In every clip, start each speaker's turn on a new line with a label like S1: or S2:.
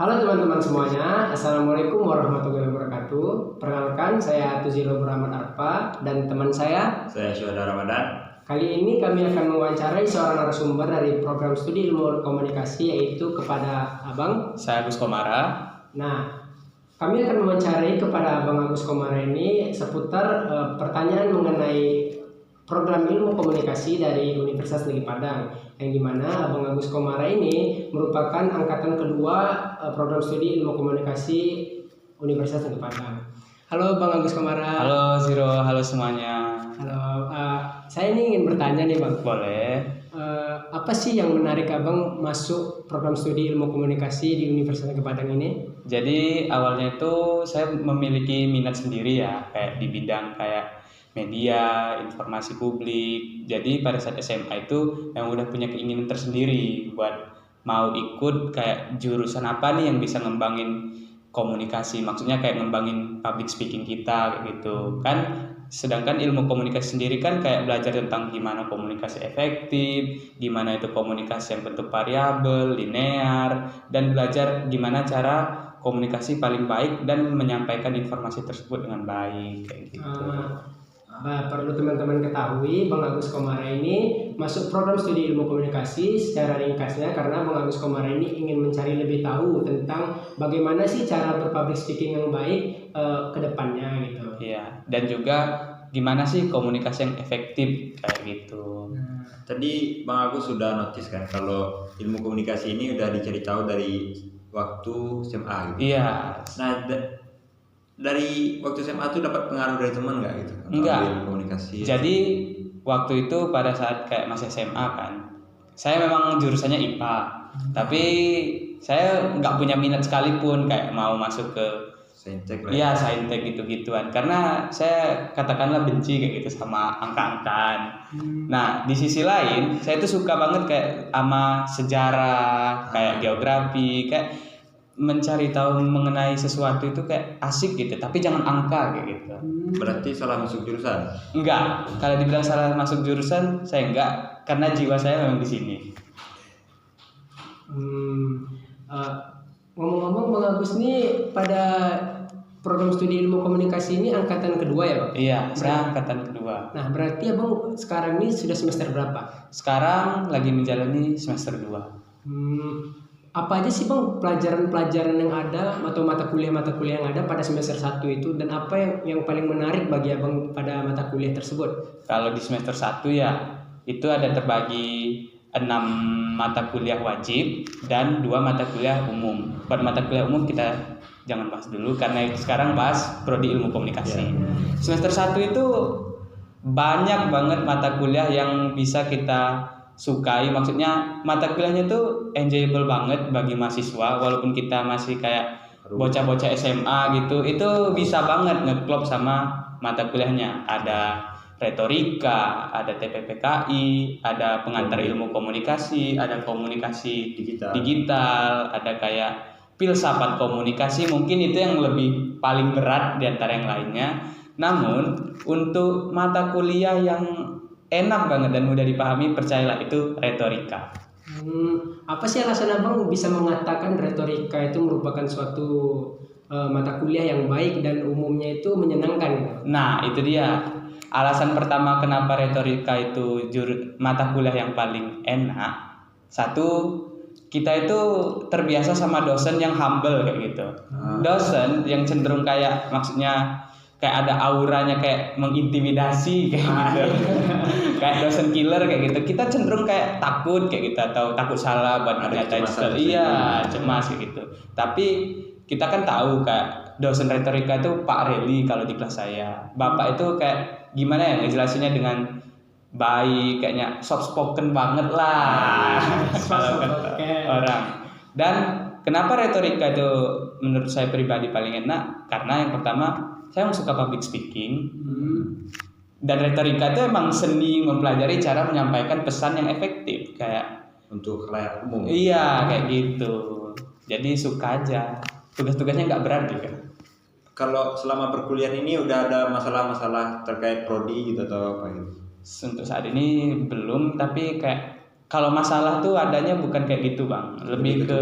S1: Halo teman-teman semuanya, Assalamualaikum warahmatullahi wabarakatuh. Perkenalkan, saya Tuzilo Muhammad Arfa dan teman saya
S2: Syuhada Ramadan.
S1: Kali ini kami akan mewawancarai seorang narasumber dari program studi ilmu komunikasi, yaitu kepada Abang.
S3: Saya Agus Komara.
S1: Nah, kami akan mewawancarai kepada Abang Agus Komara ini seputar pertanyaan mengenai program ilmu komunikasi dari Universitas Negeri Padang, yang dimana Abang Agus Komara ini merupakan angkatan kedua program studi ilmu komunikasi Universitas Negeri Padang. Halo Bang Agus Komara.
S3: Halo Ziro, halo semuanya.
S1: Halo, saya ini ingin bertanya nih Bang.
S3: Boleh.
S1: Apa sih yang menarik Abang masuk program studi ilmu komunikasi di Universitas Negeri Padang ini?
S3: Jadi awalnya itu saya memiliki minat sendiri ya, kayak di bidang kayak media, informasi publik. Jadi pada saat SMA itu yang udah punya keinginan tersendiri buat mau ikut kayak jurusan apa nih yang bisa ngembangin komunikasi, maksudnya kayak ngembangin public speaking kita kayak gitu kan. Sedangkan ilmu komunikasi sendiri kan kayak belajar tentang gimana komunikasi efektif, gimana itu komunikasi yang bentuk variabel, linear, dan belajar gimana cara komunikasi paling baik dan menyampaikan informasi tersebut dengan baik kayak gitu.
S1: Perlu teman-teman ketahui, Bang Agus Komara ini masuk program studi ilmu komunikasi secara ringkasnya karena Bang Agus Komara ini ingin mencari lebih tahu tentang bagaimana sih cara berpublic speaking yang baik ke depannya gitu.
S3: Iya, dan juga gimana sih komunikasi yang efektif kayak gitu.
S2: Tadi Bang Agus sudah notice kan kalau ilmu komunikasi ini udah dicari tahu dari waktu SMA gitu.
S3: Iya.
S2: Nah, dari waktu SMA tuh dapat pengaruh dari teman nggak gitu?
S3: Enggak.
S2: Ilmu komunikasi.
S3: Jadi waktu itu pada saat kayak masih SMA kan, saya memang jurusannya IPA, tapi saya nggak punya minat sekalipun kayak mau masuk ke
S2: saintek lah.
S3: Iya, saintek gitu-gituan. Karena saya katakanlah benci kayak gitu sama angka-angkaan. Nah, di sisi lain, saya tuh suka banget kayak sama sejarah, kayak geografi, kayak mencari tahu mengenai sesuatu itu kayak asik gitu, tapi jangan angka kayak gitu.
S2: Berarti salah masuk jurusan?
S3: Enggak, kalau dibilang salah masuk jurusan, saya enggak, karena jiwa saya memang di sini.
S1: Ngomong-ngomong, Bang Agus ini pada program studi ilmu komunikasi ini angkatan kedua ya Bang?
S3: Iya, saya angkatan kedua.
S1: Nah, berarti Abang sekarang ini sudah semester berapa?
S3: Sekarang lagi menjalani semester 2.
S1: Apa aja sih Bang pelajaran-pelajaran yang ada atau mata kuliah yang ada pada semester 1 itu, dan apa yang paling menarik bagi Abang pada mata kuliah tersebut?
S3: Kalau di semester 1 ya, itu ada terbagi 6 mata kuliah wajib dan 2 mata kuliah umum. Buat mata kuliah umum kita jangan bahas dulu karena sekarang bahas prodi ilmu komunikasi. Semester 1 itu banyak banget mata kuliah yang bisa kita sukai, maksudnya mata kuliahnya tuh enjoyable banget bagi mahasiswa walaupun kita masih kayak bocah-bocah SMA gitu, itu bisa banget ngeklop sama mata kuliahnya. Ada retorika, ada TPPKI, ada pengantar ilmu komunikasi, ada komunikasi digital, ada kayak filsafat komunikasi, mungkin itu yang lebih paling berat di antara yang lainnya. Namun untuk mata kuliah yang enak banget dan mudah dipahami, percayalah, itu retorika.
S1: Apa sih alasan Abang bisa mengatakan retorika itu merupakan suatu mata kuliah yang baik dan umumnya itu menyenangkan?
S3: Nah, itu dia. Alasan pertama kenapa retorika itu mata kuliah yang paling enak. Satu, kita itu terbiasa sama dosen yang humble kayak gitu. Dosen yang cenderung kayak, maksudnya kayak ada auranya kayak mengintimidasi kayak gitu. Kayak dosen killer kayak gitu. Kita cenderung kayak takut kayak gitu, atau takut salah buat nyatain skill. Iya, cemas kayak gitu. Tapi kita kan tahu kayak dosen retorika itu Pak Reli kalau di kelas saya. Bapak itu kayak gimana ya ngejelasinnya dengan baik, kayaknya soft spoken banget lah. Kalau kata orang. Dan kenapa retorika itu menurut saya pribadi paling enak? Karena yang pertama, saya suka public speaking, dan retorika itu emang seni mempelajari cara menyampaikan pesan yang efektif kayak
S2: untuk khalayak umum.
S3: Iya, kayak gitu. Jadi suka aja. Tugas-tugasnya nggak berat juga.
S2: Kalau selama perkuliahan ini udah ada masalah-masalah terkait prodi gitu atau apa gitu?
S3: Untuk saat ini belum, tapi kayak kalau masalah tuh adanya bukan kayak gitu Bang, lebih ke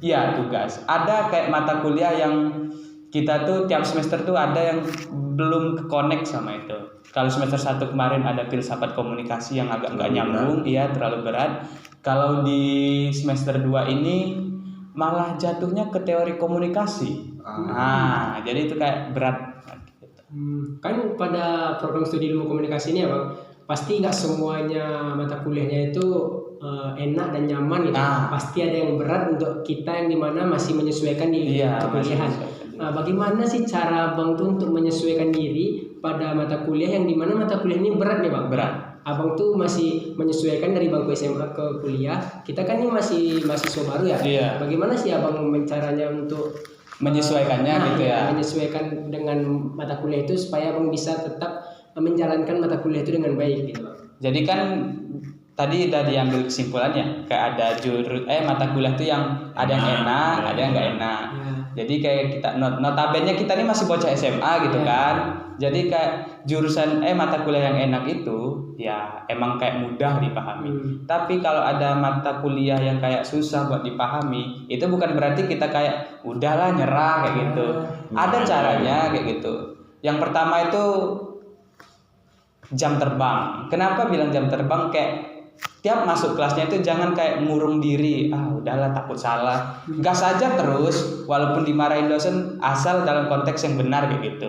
S3: ya tugas. Ada kayak mata kuliah yang kita tuh tiap semester tuh ada yang belum connect sama itu. Kalau semester 1 kemarin ada filsafat komunikasi yang agak nggak nyambung, iya terlalu berat. Kalau di semester 2 ini malah jatuhnya ke teori komunikasi. Nah, jadi itu kayak berat.
S1: Kan pada program studi ilmu komunikasi ini ya Bang, pasti nggak semuanya mata kuliahnya itu enak dan nyaman gitu. Pasti ada yang berat untuk kita yang dimana masih menyesuaikan di perkuliahan. Nah, bagaimana sih cara Bang tuh untuk menyesuaikan diri pada mata kuliah yang dimana mata kuliah ini berat nih Bang?
S3: Berat.
S1: Abang tuh masih menyesuaikan dari bangku SMA ke kuliah. Kita kan ini masih mahasiswa baru ya.
S3: Iya.
S1: Bagaimana sih Abang caranya untuk
S3: menyesuaikannya gitu ya?
S1: Menyesuaikan dengan mata kuliah itu supaya Abang bisa tetap menjalankan mata kuliah itu dengan baik gitu Bang.
S3: Jadi kan tadi udah diambil kesimpulannya kayak ada mata kuliah tuh yang ada yang enak, ada yang nggak enak. Jadi kayak kita notabene kita ini masih bocah SMA gitu kan. Jadi kayak jurusan mata kuliah yang enak itu ya emang kayak mudah dipahami. Tapi kalau ada mata kuliah yang kayak susah buat dipahami, itu bukan berarti kita kayak udahlah nyerah kayak gitu. Ada caranya kayak gitu. Yang pertama itu jam terbang. Kenapa bilang jam terbang? Kayak tiap masuk kelasnya itu jangan kayak ngurung diri, udahlah takut salah, gas aja terus walaupun dimarahin dosen asal dalam konteks yang benar kayak gitu.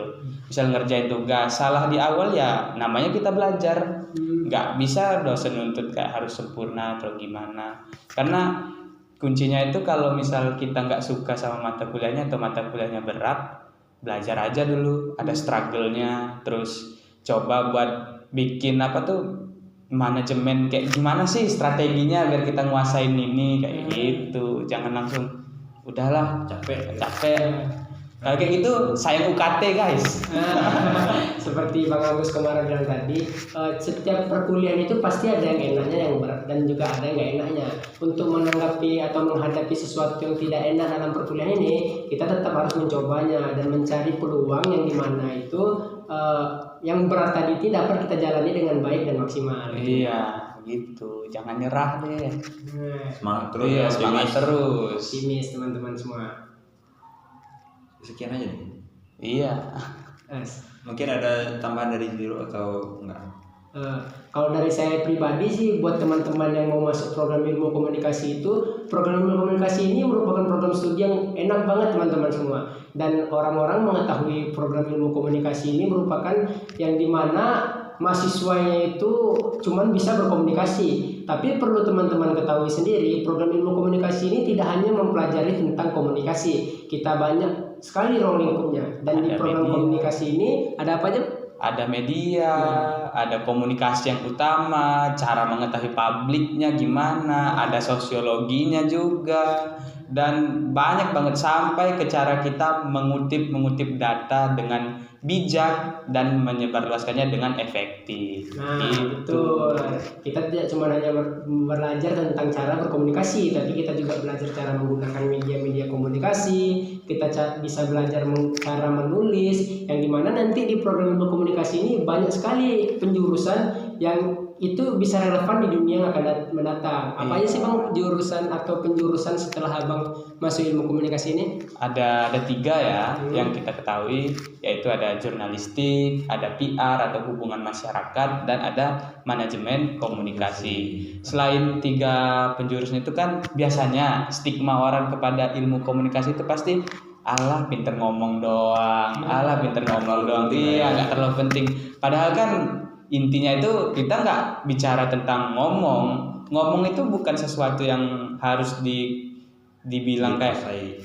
S3: Misal ngerjain tugas salah di awal ya namanya kita belajar, nggak bisa dosen nuntut kayak harus sempurna atau gimana. Karena kuncinya itu kalau misal kita nggak suka sama mata kuliahnya atau mata kuliahnya berat, belajar aja dulu, ada struggle-nya, terus coba buat bikin manajemen kayak gimana sih strateginya biar kita nguasain ini kayak gitu. Jangan langsung udahlah capek kalau kayak gitu sayang UKT guys.
S1: Seperti Bang Agus kemarin bilang tadi, setiap perkuliahan itu pasti ada yang enaknya, yang berat, dan juga ada yang nggak enaknya. Untuk menanggapi atau menghadapi sesuatu yang tidak enak dalam perkuliahan ini, kita tetap harus mencobanya dan mencari peluang yang dimana itu yang berat tadi itu dapat kita jalani dengan baik dan maksimal.
S3: Iya, gitu. Jangan nyerah deh.
S2: Semangat terus.
S3: Iya, semangat terus.
S1: Optimis teman-teman semua.
S2: Sekian aja nih.
S3: Iya.
S2: Mungkin ada tambahan dari Zero atau enggak?
S1: Kalau dari saya pribadi sih, buat teman-teman yang mau masuk program ilmu komunikasi itu, program ilmu komunikasi ini merupakan program studi yang enak banget teman-teman semua. Dan orang-orang mengetahui program ilmu komunikasi ini merupakan yang dimana mahasiswanya itu cuman bisa berkomunikasi. Tapi perlu teman-teman ketahui sendiri, program ilmu komunikasi ini tidak hanya mempelajari tentang komunikasi. Kita banyak sekali ruang lingkupnya. Dan di program komunikasi ini ada apa aja?
S3: Ada media, ada komunikasi yang utama, cara mengetahui publiknya gimana, ada sosiologinya juga, dan banyak banget sampai ke cara kita mengutip data dengan bijak dan menyebarluaskannya dengan efektif.
S1: Nah, betul. Kita tidak cuma hanya belajar tentang cara berkomunikasi, tapi kita juga belajar cara menggunakan media-media komunikasi. Kita bisa belajar cara menulis, yang dimana nanti di program ilmu komunikasi ini banyak sekali penjurusan yang itu bisa relevan di dunia yang akan mendatang. Apa aja sih Bang jurusan atau penjurusan setelah Abang masuk ilmu komunikasi ini?
S3: Ada 3 ya yang kita ketahui, yaitu ada jurnalistik, ada PR atau hubungan masyarakat, dan ada manajemen komunikasi. Selain 3 penjurusan itu kan biasanya stigma orang kepada ilmu komunikasi itu pasti alah pinter ngomong doang, iya nggak terlalu penting. Padahal kan intinya itu kita nggak bicara tentang ngomong itu bukan sesuatu yang harus dibilang kayak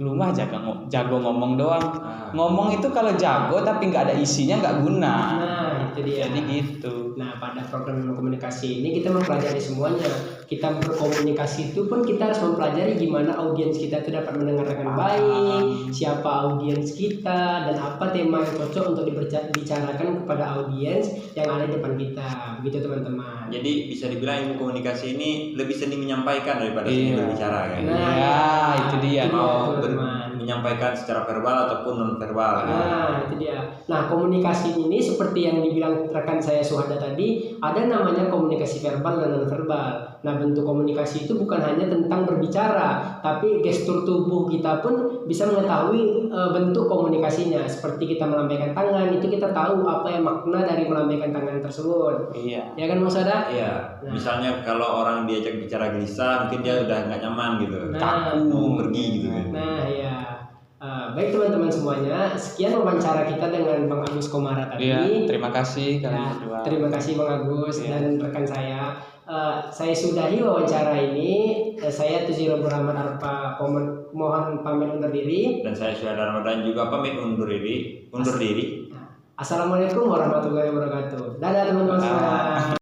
S3: lu mah jago ngomong doang. Ngomong itu kalau jago tapi nggak ada isinya nggak guna.
S1: Nah itu dia.
S3: Jadi gitu.
S1: Nah pada program ilmu komunikasi ini kita mempelajari semuanya. Kita berkomunikasi itu pun kita harus mempelajari gimana audiens kita itu dapat mendengarkan baik, siapa audiens kita, dan apa tema yang cocok untuk dibicarakan kepada audiens yang ada di depan kita. Begitu teman-teman.
S2: Jadi bisa dibilang ilmu komunikasi ini lebih seni menyampaikan daripada seni berbicara kan.
S3: Nah, itu dia.
S2: Mau menyampaikan secara verbal ataupun non verbal.
S1: Nah, itu dia. Nah, komunikasi ini seperti yang dibilang rekan saya Suhada tadi, ada namanya komunikasi verbal dan non verbal. Nah, bentuk komunikasi itu bukan hanya tentang berbicara, tapi gestur tubuh kita pun bisa mengetahui bentuk komunikasinya. Seperti kita melambaikan tangan, itu kita tahu apa yang makna dari melambaikan tangan tersebut.
S3: Iya.
S1: Ya kan, Mas Suhada?
S2: Iya,
S1: Nah.
S2: misalnya kalau orang diajak bicara gelisah, mungkin dia udah nggak nyaman gitu,
S1: Nah.
S2: mau pergi gitu kan.
S1: Nah, ya. Baik teman-teman semuanya, sekian wawancara kita dengan Bang Agus Komara tadi.
S3: Iya, terima kasih kalian
S1: Ya,
S3: berdua.
S1: terima kasih Bang Agus
S3: Iya.
S1: dan rekan saya. Saya sudahi wawancara ini. Saya Tuziro Rahmat Arfa mohon pamit undur diri.
S2: Dan saya Syuhada Ramadan juga pamit undur diri.
S1: Assalamualaikum warahmatullahi wabarakatuh. Dadah teman-teman semua.